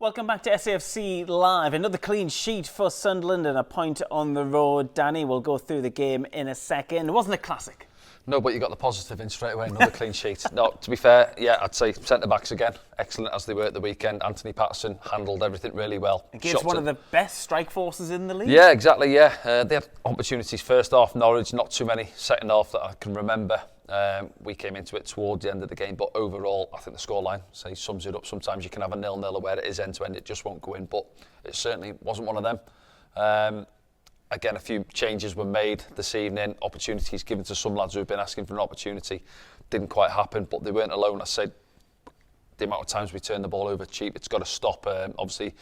Welcome back to SAFC Live. Another clean sheet for Sunderland and a point on the road. Danny, we'll go through the game in a second. It wasn't a classic. No, but you got the positive in straight away, another clean sheet. No, to be fair, yeah, I'd say centre-backs again, excellent as they were at the weekend. Anthony Patterson handled everything really well. Against one of the best strike forces in the league. Yeah, exactly, yeah. They had opportunities first half, Norwich, not too many second half that I can remember. We came into it towards the end of the game, but overall, I think the scoreline sums it up. Sometimes you can have a 0-0 where it is end-to-end, it just won't go in, but it certainly wasn't one of them. Again, a few changes were made this evening, opportunities given to some lads who have been asking for an opportunity. Didn't quite happen, but they weren't alone. I said the amount of times we turn the ball over cheap, it's got to stop. Obviously,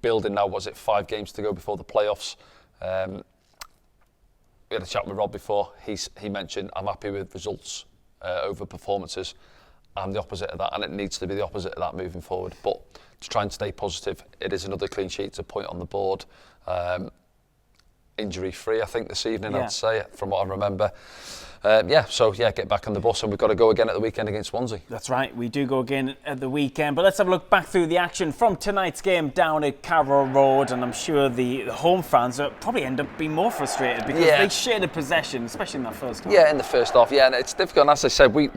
building now, 5 games to go before the playoffs. We had a chat with Rob before. He mentioned, I'm happy with results over performances. I'm the opposite of that, and it needs to be the opposite of that moving forward. But to try and stay positive, it is another clean sheet, it's a point on the board. Injury-free, I think, this evening, I'd say, from what I remember. Get back on the bus, and we've got to go again at the weekend against Swansea. That's right, we do go again at the weekend. But let's have a look back through the action from tonight's game down at Carrow Road, and I'm sure the home fans will probably end up being more frustrated because they shared a possession, especially in that first half. Yeah, in the first half, and it's difficult. And as I said, we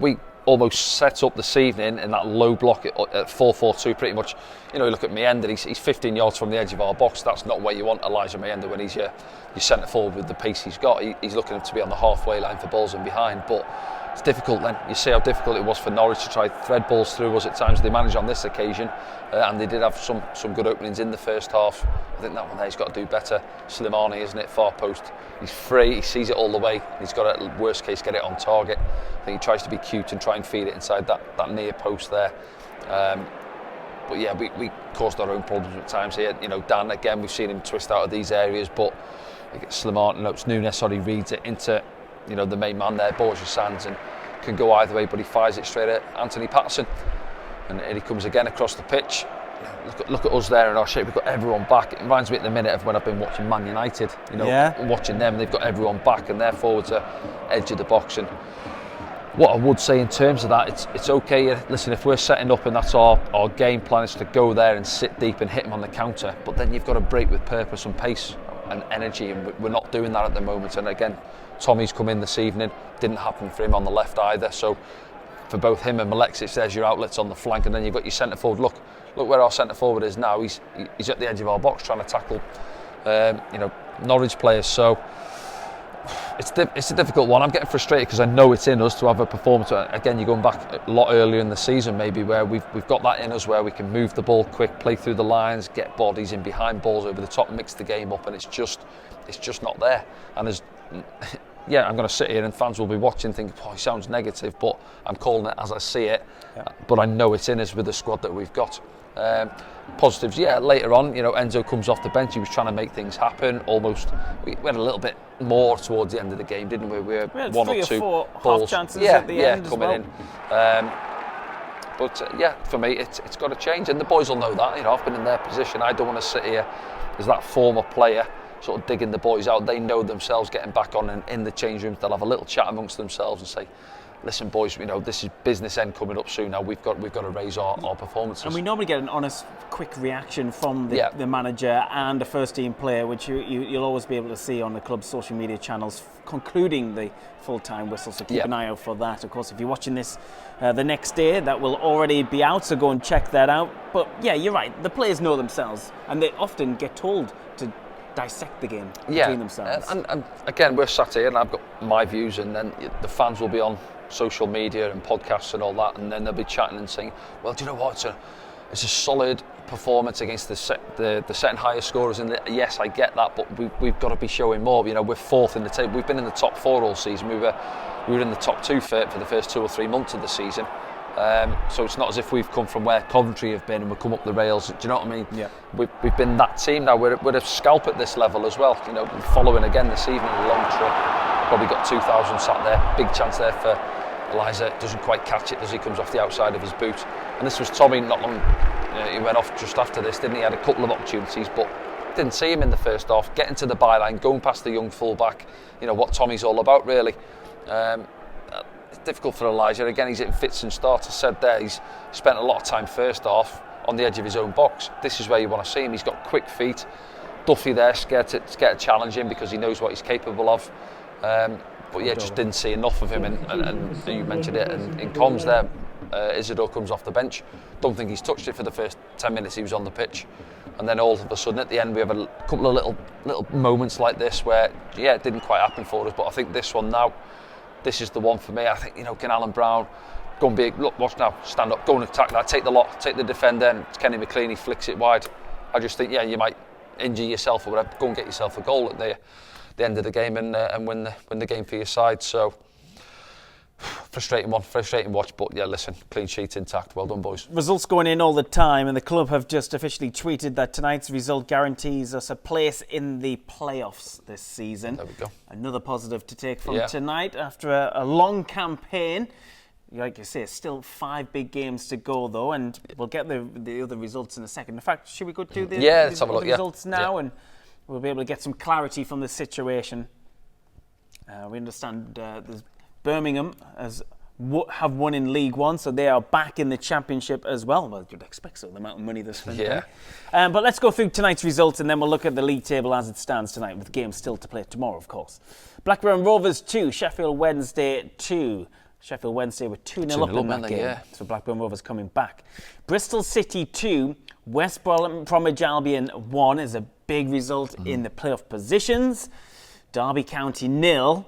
almost set up this evening in that low block at 4-4-2 pretty much. You look at Meander, he's 15 yards from the edge of our box. That's not where you want Elijah Meander when he's your centre forward with the pace he's got. He's looking to be on the halfway line for balls in behind, but it's difficult then. You see how difficult it was for Norwich to try thread balls through us at times. They managed on this occasion, and they did have some good openings in the first half. I think that one there he's got to do better. Slimani, isn't it, far post. He's free, he sees it all the way. He's got to, worst case, get it on target. I think he tries to be cute and try and feed it inside that near post there. But yeah, we caused our own problems at times here. Dan, again, we've seen him twist out of these areas, but Nunes reads it into the main man there, Borges Sands, and can go either way, but he fires it straight at Anthony Patterson. And he comes again across the pitch. Look at us there in our shape. We've got everyone back. It reminds me at the minute of when I've been watching Man United. Watching them, they've got everyone back, and they're forwards are edge of the box. And what I would say in terms of that, it's okay. Listen, if we're setting up and that's our game plan is to go there and sit deep and hit them on the counter, but then you've got to break with purpose and pace and energy, and we're not doing that at the moment. And again, Tommy's come in this evening, didn't happen for him on the left either. So for both him and Alexis, there's your outlets on the flank, and then you've got your centre forward. Look where our centre forward is now. He's at the edge of our box trying to tackle Norwich players. So it's a difficult one. I'm getting frustrated because I know it's in us to have a performance. Again, you're going back a lot earlier in the season, maybe, where we've got that in us, where we can move the ball quick, play through the lines, get bodies in behind balls over the top, mix the game up, and it's just not there. And I'm going to sit here and fans will be watching, thinking, he sounds negative, but I'm calling it as I see it. Yeah. But I know it's in us with the squad that we've got. Positives, later on, Enzo comes off the bench. He was trying to make things happen. Almost, we had a little bit more towards the end of the game, didn't we? We had one or two balls, half chances at the end coming in. For me, it's got to change, and the boys will know that. I've been in their position. I don't want to sit here as that former player, sort of digging the boys out. They know themselves, getting back on, and in the change rooms, they'll have a little chat amongst themselves and say, listen, boys, this is business end coming up soon. Now we've got to raise our performances. And we normally get an honest, quick reaction from the manager and the first team player, which you'll always be able to see on the club's social media channels, concluding the full-time whistle. So keep an eye out for that. Of course, if you're watching this the next day, that will already be out. So go and check that out. But yeah, you're right. The players know themselves, and they often get told to dissect the game between themselves. And again, we're sat here, and I've got my views, and then the fans will be on social media and podcasts and all that, and then they'll be chatting and saying, well, do you know what, it's a solid performance against the second highest scorers in the. Yes, I get that, but we've got to be showing more. We're fourth in the table. We've been in the top 4 all season. We were in the top 2 for the first 2 or 3 months of the season. So it's not as if we've come from where Coventry have been and we've come up the rails. Do you know what I mean? Yeah. We've been that team now. We're a scalp at this level as well. Following again this evening, a long trip. Probably got 2,000 sat there. Big chance there for Eliza. Doesn't quite catch it as he comes off the outside of his boot. And this was Tommy not long. He went off just after this, didn't he? Had a couple of opportunities, but didn't see him in the first half. Getting to the byline, going past the young fullback. What Tommy's all about, really. It's difficult for Elijah. Again, he's hitting fits and starts. I said there, he's spent a lot of time first half on the edge of his own box. This is where you want to see him. He's got quick feet. Duffy there, scared to challenge him because he knows what he's capable of. But yeah, just didn't see enough of him. And you mentioned it. And in comms there, Isidore comes off the bench. Don't think he's touched it for the first 10 minutes he was on the pitch. And then all of a sudden at the end we have a couple of little moments like this where, yeah, it didn't quite happen for us. But I think this one now, this is the one for me. I think, can Alan Brown go and be, look, watch now, stand up, go and attack that, take the lot, take the defender, and Kenny McLean, he flicks it wide. I just think, yeah, you might injure yourself or whatever, go and get yourself a goal at the end of the game and win the game for your side. So frustrating watch, but yeah, listen, clean sheet intact. Well done, boys. Results going in all the time, and the club have just officially tweeted that tonight's result guarantees us a place in the playoffs this season. There we go. Another positive to take from tonight after a long campaign. Like you say, still 5 big games to go though, and we'll get the other results in a second. In fact, should we go do the let's have a look, results now, and we'll be able to get some clarity from the situation. We understand there's Birmingham have won in League One, so they are back in the Championship as well. Well, you'd expect so, the amount of money they're spending. Yeah. But let's go through tonight's results, and then we'll look at the league table as it stands tonight, with games still to play tomorrow, of course. Blackburn Rovers 2, Sheffield Wednesday 2. Sheffield Wednesday were 2-0 up in that game, so Blackburn Rovers coming back. Bristol City 2, West Bromwich Albion 1 is a big result in the playoff positions. Derby County 0,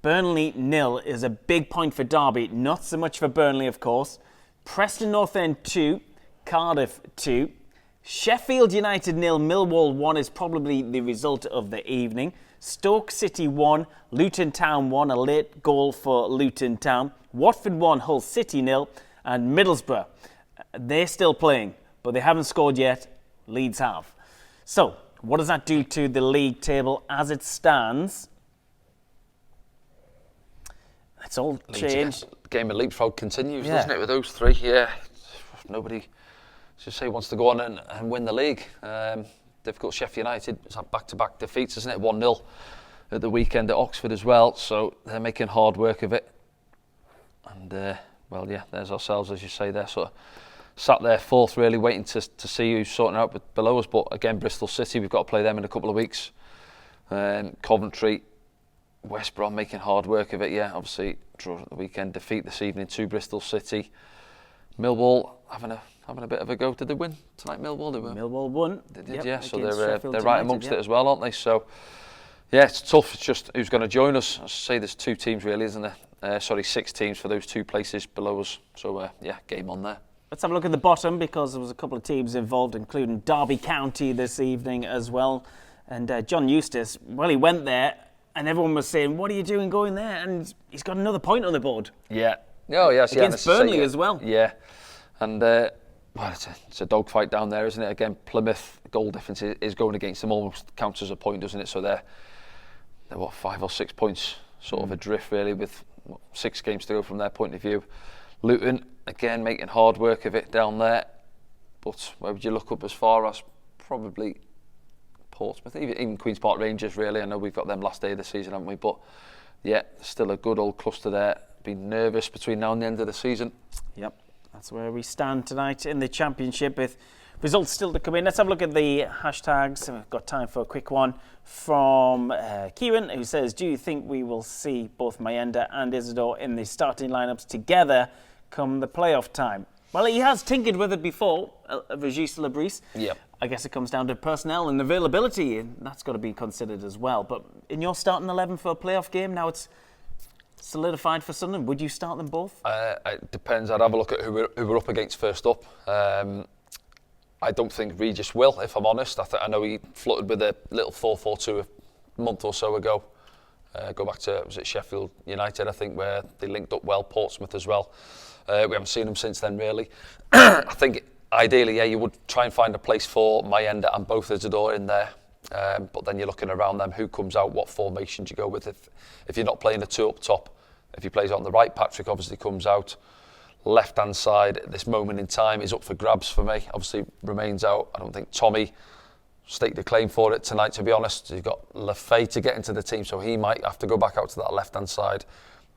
Burnley 0 is a big point for Derby, not so much for Burnley, of course. Preston North End 2, Cardiff 2, Sheffield United 0, Millwall 1 is probably the result of the evening. Stoke City 1, Luton Town 1, a late goal for Luton Town. Watford 1, Hull City 0, and Middlesbrough. They're still playing, but they haven't scored yet. Leeds have. So, what does that do to the league table as it stands? It's all changed. Game of leapfrog continues, doesn't it, with those 3? Yeah, nobody, just say, wants to go on and win the league. Difficult. Sheffield United has had back-to-back defeats, isn't it? 1-0 at the weekend at Oxford as well, so they're making hard work of it. And, there's ourselves, as you say, there sort of sat there 4th, really, waiting to see who's sorting out below us. But again, Bristol City, we've got to play them in a couple of weeks. Coventry, West Brom making hard work of it, obviously, draw at the weekend, defeat this evening to Bristol City. Millwall having a bit of a go. Did they win tonight, Millwall? Millwall won. They did, so they're right amongst it as well, aren't they? So, yeah, it's tough. It's just who's going to join us. I say there's 2 teams really, isn't there? 6 teams for those 2 places below us. So, game on there. Let's have a look at the bottom, because there was a couple of teams involved, including Derby County this evening as well. And John Eustace, well, he went there, and everyone was saying, "What are you doing going there?" And he's got another point on the board. Yeah. Oh, yes. Against Burnley as well. Yeah. And it's a dogfight down there, isn't it? Again, Plymouth goal difference is going against them, almost counts as a point, doesn't it? So they're 5 or 6 points sort of adrift, really, with 6 games to go from their point of view. Luton, again, making hard work of it down there. But where would you look up as far as? Probably Portsmouth, even Queen's Park Rangers, really. I know we've got them last day of the season, haven't we? But yeah, still a good old cluster there. Been nervous between now and the end of the season. Yep, that's where we stand tonight in the Championship, with results still to come in. Let's have a look at the hashtags. We've got time for a quick one from Kieran, who says, "Do you think we will see both Mayenda and Isidore in the starting lineups together come the playoff time?" Well, he has tinkered with it before, Régis Lebris. Yep. I guess it comes down to personnel and availability, and that's got to be considered as well. But in your starting 11 for a playoff game, now it's solidified for Sunderland, would you start them both? It depends. I'd have a look at who we're up against first up. I don't think Regis will, if I'm honest. I know he fluttered with a little 4-4-2 a month or so ago. Go back to, was it Sheffield United, I think, where they linked up well, Portsmouth as well. We haven't seen him since then, really. I think, ideally, you would try and find a place for Mayenda and both Isidore in there. But then you're looking around them, who comes out, what formation do you go with? If you're not playing a 2 up top, if he plays on the right, Patrick obviously comes out. Left-hand side at this moment in time is up for grabs for me. Obviously remains out. I don't think Tommy staked a claim for it tonight, to be honest. You've got Lefay to get into the team, so he might have to go back out to that left-hand side.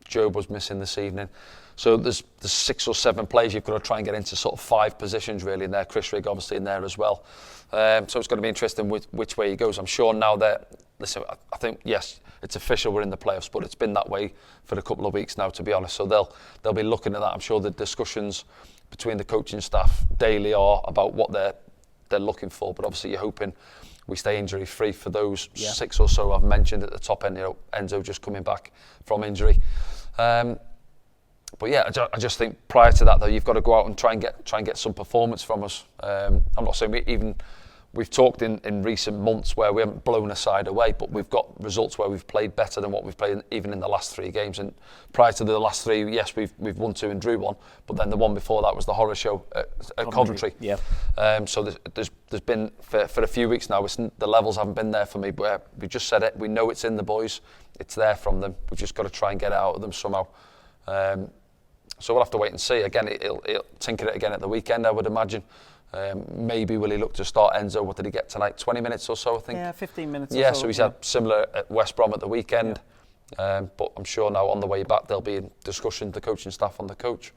Job was missing this evening. So there's 6 or 7 players you've got to try and get into sort of 5 positions really in there. Chris Rigg obviously in there as well. So it's going to be interesting which way he goes. I'm sure now that, listen, I think, yes, it's official we're in the playoffs, but it's been that way for a couple of weeks now, to be honest. So they'll be looking at that. I'm sure the discussions between the coaching staff daily are about what they're looking for, but obviously you're hoping we stay injury free for those 6 or so I've mentioned at the top end. You know, Enzo just coming back from injury. But yeah, I just think prior to that though, you've got to go out and try and get some performance from us. I'm not saying we've talked in recent months where we haven't blown a side away, but we've got results where we've played better than what we've played even in the last 3 games. And prior to the last 3, yes, we've won 2 and drew 1, but then the one before that was the horror show at Coventry. Yeah. So there's been for a few weeks now, the levels haven't been there for me. Where we just said it, we know it's in the boys, it's there from them. We've just got to try and get it out of them somehow. So we'll have to wait and see. Again, he'll tinker it again at the weekend, I would imagine. Maybe will he look to start Enzo? What did he get tonight? 20 minutes or so, I think. Yeah, 15 minutes. Yeah, so he's had similar at West Brom at the weekend. Yeah. But I'm sure now on the way back there'll be a discussion, the coaching staff on the coach.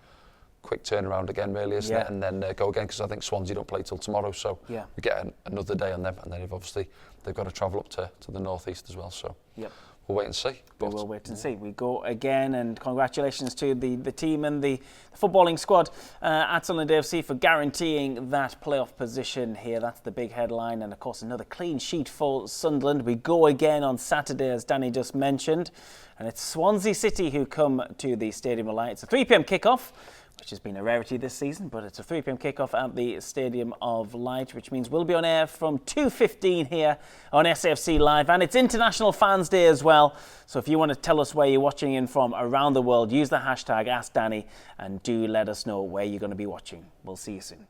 Quick turnaround again, really, isn't it? And then go again, because I think Swansea don't play till tomorrow, so we get another day on them, and then they've got to travel up to the northeast as well. So we'll wait and see. We will wait and see. We go again, and congratulations to the team and the footballing squad at Sunderland AFC for guaranteeing that playoff position here. That's the big headline, and of course another clean sheet for Sunderland. We go again on Saturday, as Danny just mentioned, and it's Swansea City who come to the Stadium of Light. It's a 3 p.m. kickoff, which has been a rarity this season, but it's a 3 p.m. kickoff at the Stadium of Light, which means we'll be on air from 2:15 here on SFC Live, and it's International Fans Day as well. So if you want to tell us where you're watching in from around the world, use the hashtag AskDanny and do let us know where you're going to be watching. We'll see you soon.